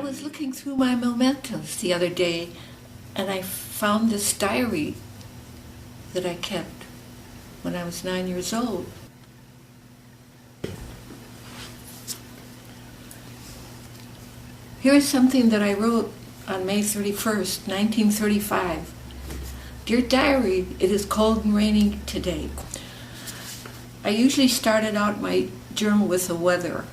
was looking through my mementos the other day, and I found this diary that I kept when I was 9 years old. Here is something that I wrote on May 31st, 1935. Dear Diary, it is cold and rainy today. I usually started out my journal with the weather.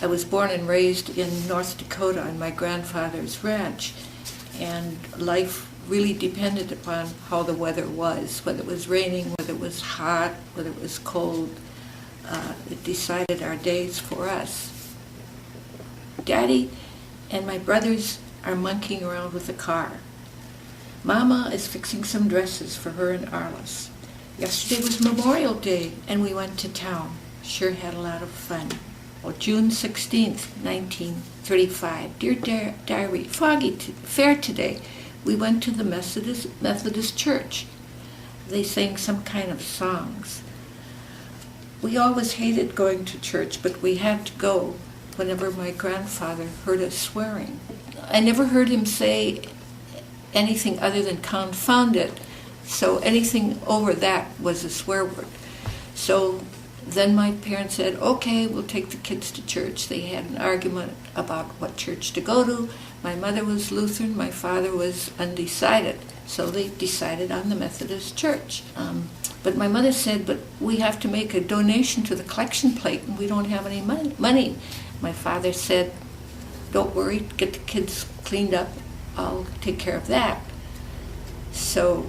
I was born and raised in North Dakota on my grandfather's ranch, and life really depended upon how the weather was, whether it was raining, whether it was hot, whether it was cold. It decided our days for us. Daddy and my brothers are monkeying around with the car. Mama is fixing some dresses for her and Arliss. Yesterday was Memorial Day, and we went to town. Sure had a lot of fun. Well, June 16th, 1935. Dear Diary, foggy fair today. We went to the Methodist church. They sang some kind of songs. We always hated going to church, but we had to go whenever my grandfather heard us swearing. I never heard him say anything other than confound it, so anything over that was a swear word. So then my parents said, okay, we'll take the kids to church. They had an argument about what church to go to. My mother was Lutheran, my father was undecided, so they decided on the Methodist church. But my mother said, but we have to make a donation to the collection plate and we don't have any money. My father said, don't worry, get the kids cleaned up, I'll take care of that. So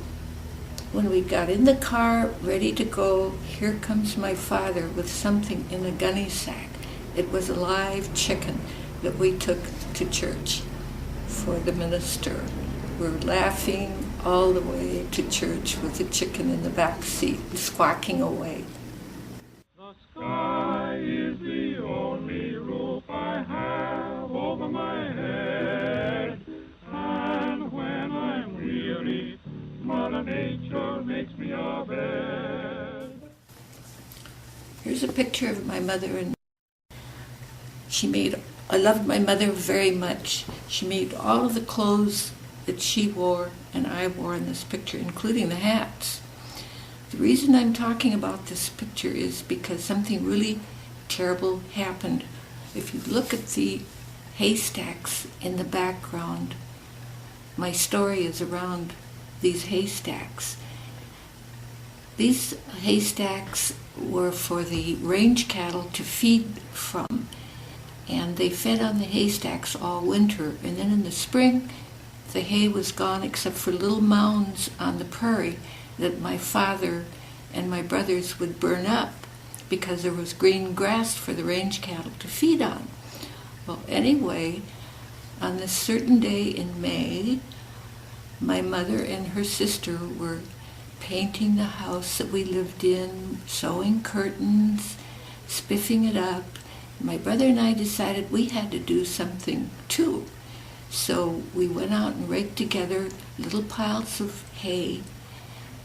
when we got in the car, ready to go, here comes my father with something in a gunny sack. It was a live chicken that we took to church for the minister. We're laughing all the way to church with the chicken in the back seat, squawking away. The sky is the only roof I have over my head, and when I'm weary, Mother Nature makes me a bed. Here's a picture of my mother, and I loved my mother very much. She made all of the clothes that she wore and I wore in this picture, including the hats. The reason I'm talking about this picture is because something really terrible happened. If you look at the haystacks in the background, my story is around these haystacks. These haystacks were for the range cattle to feed from, and they fed on the haystacks all winter, and then in the spring the hay was gone except for little mounds on the prairie that my father and my brothers would burn up because there was green grass for the range cattle to feed on. Well, anyway, on this certain day in May, my mother and her sister were painting the house that we lived in, sewing curtains, spiffing it up. My brother and I decided we had to do something too. So we went out and raked together little piles of hay,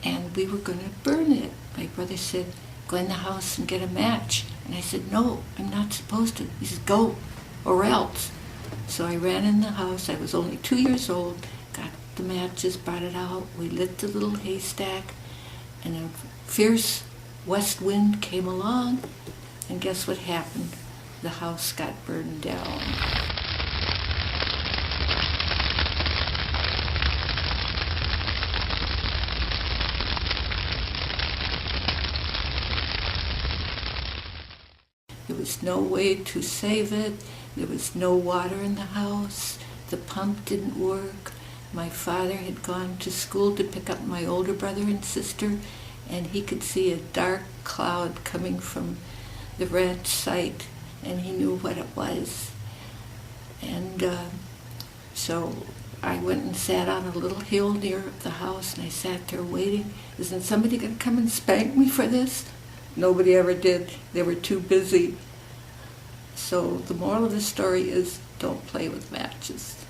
and we were going to burn it. My brother said, go in the house and get a match. And I said, no, I'm not supposed to. He said, go, or else. So I ran in the house. I was only 2 years old, got the matches, brought it out. We lit the little haystack, and a fierce west wind came along, and guess what happened? The house got burned down. There was no way to save it. There was no water in the house. The pump didn't work. My father had gone to school to pick up my older brother and sister, and he could see a dark cloud coming from the ranch site, and he knew what it was. And so I went and sat on a little hill near the house, and I sat there waiting. Isn't somebody going to come and spank me for this? Nobody ever did. They were too busy. So the moral of the story is, don't play with matches.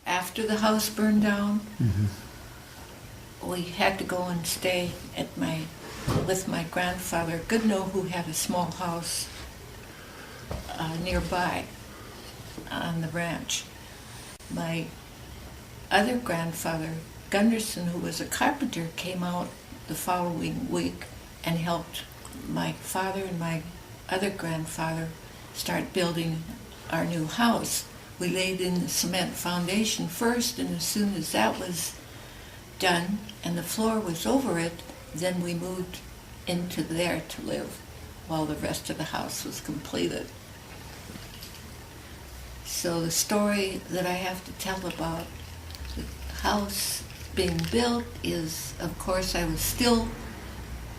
After the house burned down, we had to go and stay with my grandfather, Goodnow, who had a small house nearby. on the ranch. My other grandfather, Gunderson, who was a carpenter, came out the following week and helped my father and my other grandfather start building our new house. We laid in the cement foundation first, and as soon as that was done and the floor was over it, then we moved into there to live while the rest of the house was completed. So the story that I have to tell about the house being built is, of course, I was still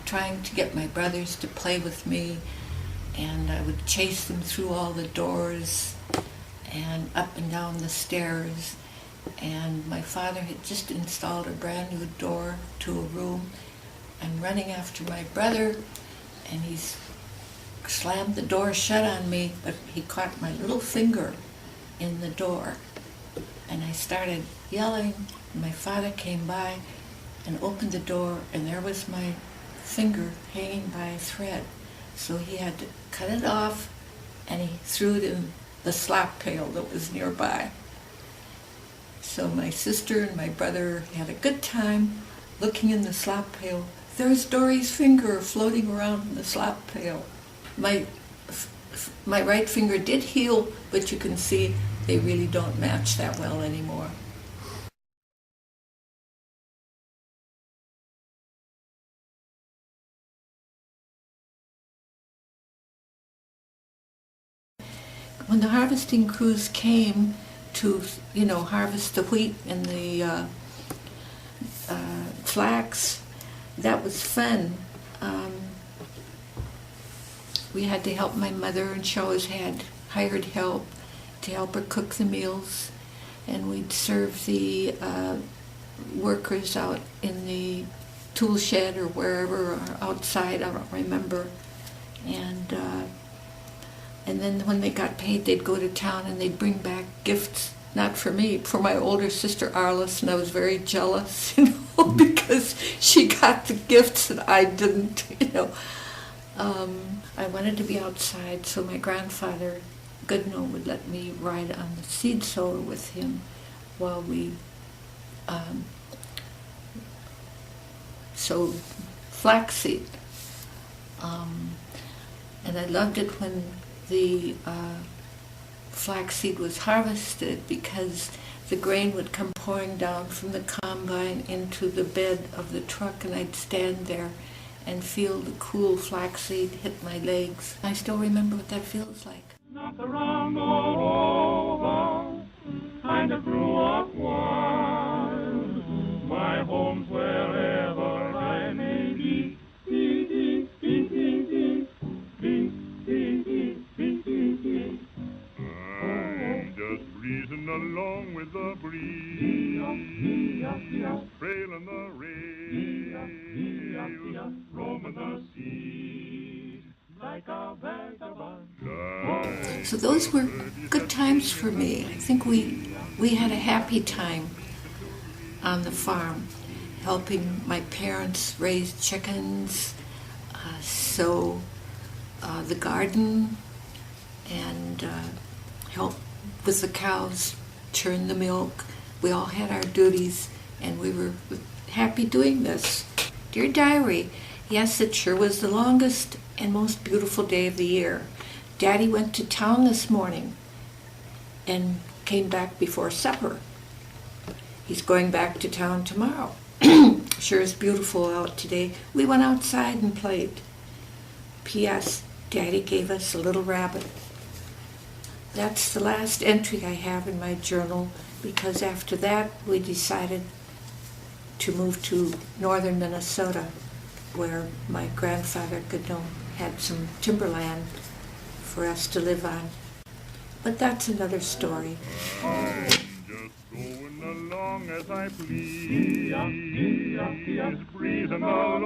trying to get my brothers to play with me, and I would chase them through all the doors and up and down the stairs. And my father had just installed a brand new door to a room. I'm running after my brother, and he's slammed the door shut on me, but he caught my little finger in the door. And I started yelling, and my father came by and opened the door, and there was my finger hanging by a thread. So he had to cut it off, and he threw it in the slop pail that was nearby. So my sister and my brother had a good time looking in the slop pail. There's Dori's finger floating around in the slop pail. My right finger did heal, but you can see they really don't match that well anymore. When the harvesting crews came to, harvest the wheat and the flax, that was fun. We had to help my mother, and she always had hired help to help her cook the meals, and we'd serve the workers out in the tool shed or wherever, or outside, I don't remember. And then when they got paid, they'd go to town and they'd bring back gifts, not for me, for my older sister Arliss, and I was very jealous, because she got the gifts and I didn't, I wanted to be outside, so my grandfather, Goodno, would let me ride on the seed sower with him while we sowed flaxseed. And I loved it when the flaxseed was harvested, because the grain would come pouring down from the combine into the bed of the truck, and I'd stand there and feel the cool flaxseed hit my legs. I still remember what that feels like. Not around all over, kind of grew up wild. My home's wherever I may be. I'm just breezing along with the breeze, trailing the rails, roaming the seas like a vagabond. So those were good times for me. I think we had a happy time on the farm, helping my parents raise chickens, sow the garden, and help with the cows, churn the milk. We all had our duties, and we were happy doing this. Dear Diary, yes, it sure was the longest and most beautiful day of the year. Daddy went to town this morning and came back before supper. He's going back to town tomorrow. Sure is beautiful out today. We went outside and played. P.S. Daddy gave us a little rabbit. That's the last entry I have in my journal, because after that we decided to move to northern Minnesota, where my grandfather Goodno had some timberland for us to live on. But that's another story. I'm just going along as I please, breezing along